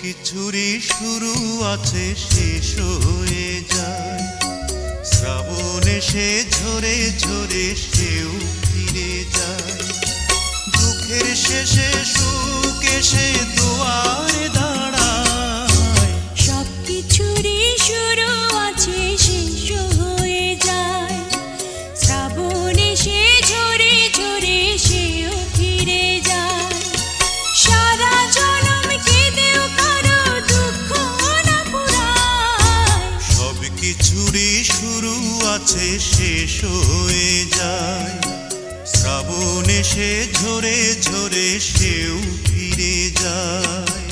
কিছুরই শুরু আছে শেষ হয়ে যায়। শ্রাবণ এসে ঝরে ঝরে সেও ফিরে যায়। দুঃখের শেষে সুখ এসে দুয়ারে দাঁড়ায়। সব কিছুরই শুরু আছে শেষ হয়ে যায়। শ্রাবণ এসে ঝরে ঝরে সেও ফিরে যায়। সারা জনম কেঁদেও কারো দুঃখ না পুরায়। সব কিছুরই শুরু আছে শেষ হয়ে যায়। শ্রাবণ এসে ঝরে ঝরে সেও ফিরে যায়।